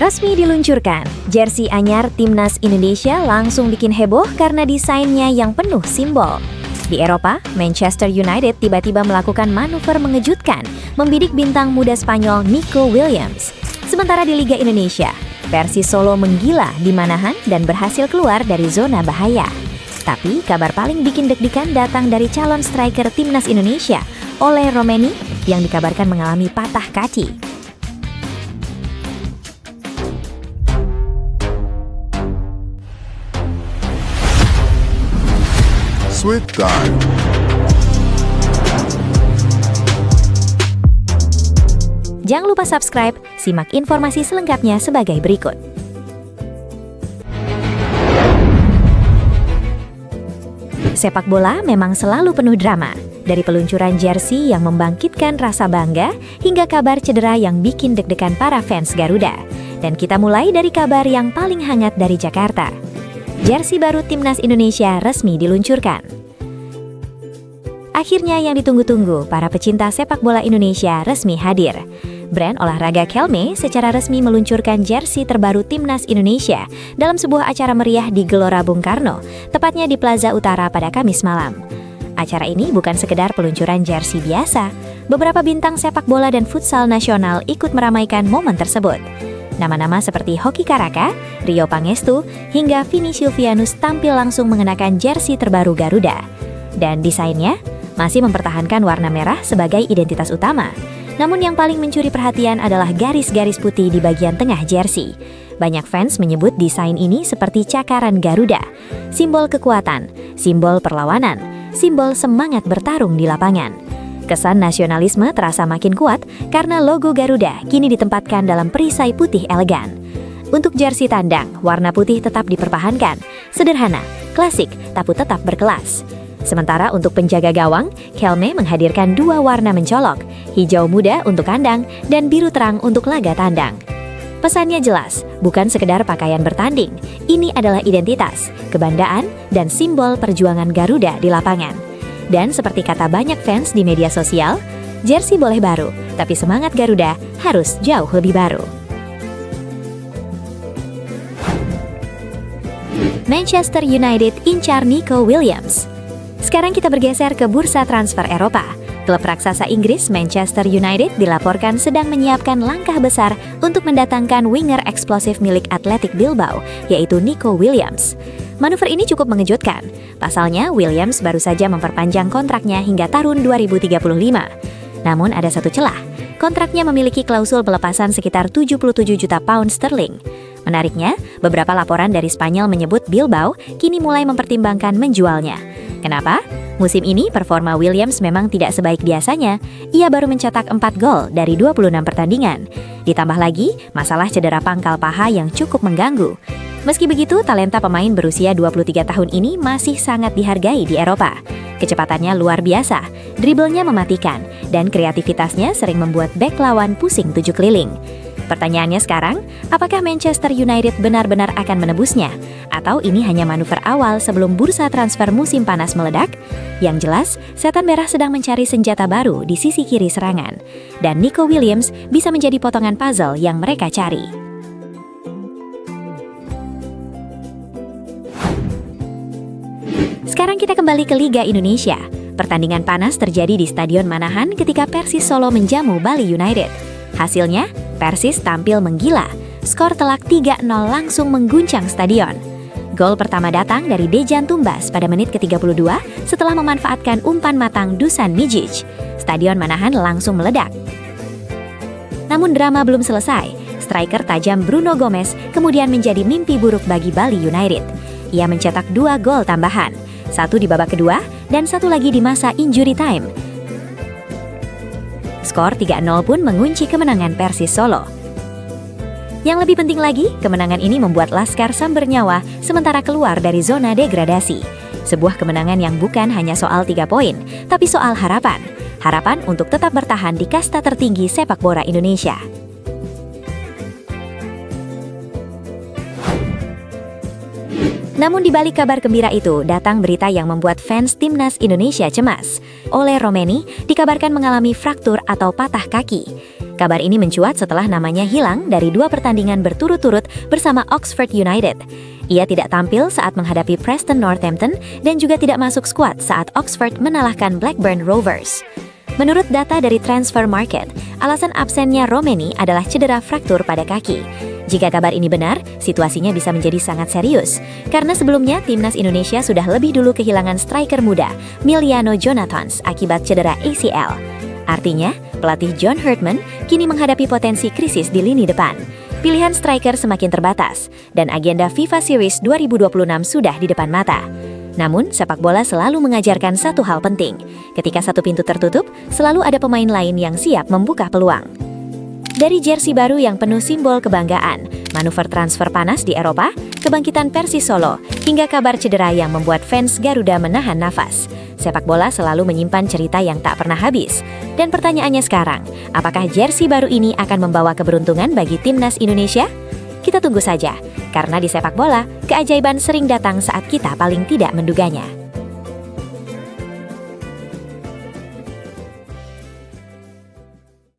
Resmi diluncurkan, jersey anyar Timnas Indonesia langsung bikin heboh karena desainnya yang penuh simbol. Di Eropa, Manchester United tiba-tiba melakukan manuver mengejutkan, membidik bintang muda Spanyol Nico Williams. Sementara di Liga Indonesia, Persis Solo menggila di Manahan dan berhasil keluar dari zona bahaya. Tapi kabar paling bikin deg-degan datang dari calon striker Timnas Indonesia, Ole Romeni, yang dikabarkan mengalami patah kaki. Sweet Time. Jangan lupa subscribe, simak informasi selengkapnya sebagai berikut. Sepak bola memang selalu penuh drama, dari peluncuran jersey yang membangkitkan rasa bangga hingga kabar cedera yang bikin deg-degan para fans Garuda. Dan kita mulai dari kabar yang paling hangat dari Jakarta. Jersey baru Timnas Indonesia resmi diluncurkan. Akhirnya yang ditunggu-tunggu, para pecinta sepak bola Indonesia resmi hadir. Brand olahraga Kelme secara resmi meluncurkan jersey terbaru Timnas Indonesia dalam sebuah acara meriah di Gelora Bung Karno, tepatnya di Plaza Utara pada Kamis malam. Acara ini bukan sekedar peluncuran jersey biasa. Beberapa bintang sepak bola dan futsal nasional ikut meramaikan momen tersebut. Nama-nama seperti Hoki Caraka, Rio Pangestu, hingga Vini Silvianus tampil langsung mengenakan jersey terbaru Garuda. Dan desainnya masih mempertahankan warna merah sebagai identitas utama. Namun yang paling mencuri perhatian adalah garis-garis putih di bagian tengah jersey. Banyak fans menyebut desain ini seperti cakaran Garuda, simbol kekuatan, simbol perlawanan, simbol semangat bertarung di lapangan. Kesan nasionalisme terasa makin kuat karena logo Garuda kini ditempatkan dalam perisai putih elegan. Untuk jersey tandang, warna putih tetap dipertahankan, sederhana, klasik, tapi tetap berkelas. Sementara untuk penjaga gawang, Kelme menghadirkan dua warna mencolok, hijau muda untuk kandang dan biru terang untuk laga tandang. Pesannya jelas, bukan sekedar pakaian bertanding, ini adalah identitas, kebanggaan, dan simbol perjuangan Garuda di lapangan. Dan seperti kata banyak fans di media sosial, jersey boleh baru, tapi semangat Garuda harus jauh lebih baru. Manchester United incar Nico Williams. Sekarang kita bergeser ke bursa transfer Eropa. Klub raksasa Inggris Manchester United dilaporkan sedang menyiapkan langkah besar untuk mendatangkan winger eksplosif milik Athletic Bilbao, yaitu Nico Williams. Manuver ini cukup mengejutkan. Pasalnya, Williams baru saja memperpanjang kontraknya hingga tahun 2035. Namun ada satu celah. Kontraknya memiliki klausul pelepasan sekitar 77 juta pound sterling. Menariknya, beberapa laporan dari Spanyol menyebut Bilbao kini mulai mempertimbangkan menjualnya. Kenapa? Musim ini performa Williams memang tidak sebaik biasanya. Ia baru mencetak 4 gol dari 26 pertandingan. Ditambah lagi, masalah cedera pangkal paha yang cukup mengganggu. Meski begitu, talenta pemain berusia 23 tahun ini masih sangat dihargai di Eropa. Kecepatannya luar biasa, driblenya mematikan, dan kreativitasnya sering membuat bek lawan pusing 7 keliling. Pertanyaannya sekarang, apakah Manchester United benar-benar akan menebusnya? Atau ini hanya manuver awal sebelum bursa transfer musim panas meledak? Yang jelas, Setan Merah sedang mencari senjata baru di sisi kiri serangan. Dan Nico Williams bisa menjadi potongan puzzle yang mereka cari. Sekarang kita kembali ke Liga Indonesia. Pertandingan panas terjadi di Stadion Manahan ketika Persis Solo menjamu Bali United. Hasilnya, Persis tampil menggila. Skor telak 3-0 langsung mengguncang stadion. Gol pertama datang dari Dejan Tumbas pada menit ke-32 setelah memanfaatkan umpan matang Dusan Mijic. Stadion Manahan langsung meledak. Namun drama belum selesai. Striker tajam Bruno Gomez kemudian menjadi mimpi buruk bagi Bali United. Ia mencetak 2 gol tambahan, satu di babak kedua dan satu lagi di masa injury time. Skor 3-0 pun mengunci kemenangan Persis Solo. Yang lebih penting lagi, kemenangan ini membuat Laskar Samber Nyawa sementara keluar dari zona degradasi. Sebuah kemenangan yang bukan hanya soal 3 poin, tapi soal harapan. Harapan untuk tetap bertahan di kasta tertinggi sepak bola Indonesia. Namun di balik kabar gembira itu, datang berita yang membuat fans Timnas Indonesia cemas. Ole Romeni dikabarkan mengalami fraktur atau patah kaki. Kabar ini mencuat setelah namanya hilang dari 2 pertandingan berturut-turut bersama Oxford United. Ia tidak tampil saat menghadapi Preston Northampton dan juga tidak masuk skuad saat Oxford mengalahkan Blackburn Rovers. Menurut data dari Transfer Market, alasan absennya Romeni adalah cedera fraktur pada kaki. Jika kabar ini benar, situasinya bisa menjadi sangat serius. Karena sebelumnya, Timnas Indonesia sudah lebih dulu kehilangan striker muda, Miliano Jonathans, akibat cedera ACL. Artinya, pelatih John Herdman kini menghadapi potensi krisis di lini depan. Pilihan striker semakin terbatas, dan agenda FIFA Series 2026 sudah di depan mata. Namun, sepak bola selalu mengajarkan satu hal penting. Ketika satu pintu tertutup, selalu ada pemain lain yang siap membuka peluang. Dari jersey baru yang penuh simbol kebanggaan, manuver transfer panas di Eropa, kebangkitan Persis Solo, hingga kabar cedera yang membuat fans Garuda menahan nafas. Sepak bola selalu menyimpan cerita yang tak pernah habis. Dan pertanyaannya sekarang, apakah jersey baru ini akan membawa keberuntungan bagi Timnas Indonesia? Kita tunggu saja, karena di sepak bola, keajaiban sering datang saat kita paling tidak menduganya.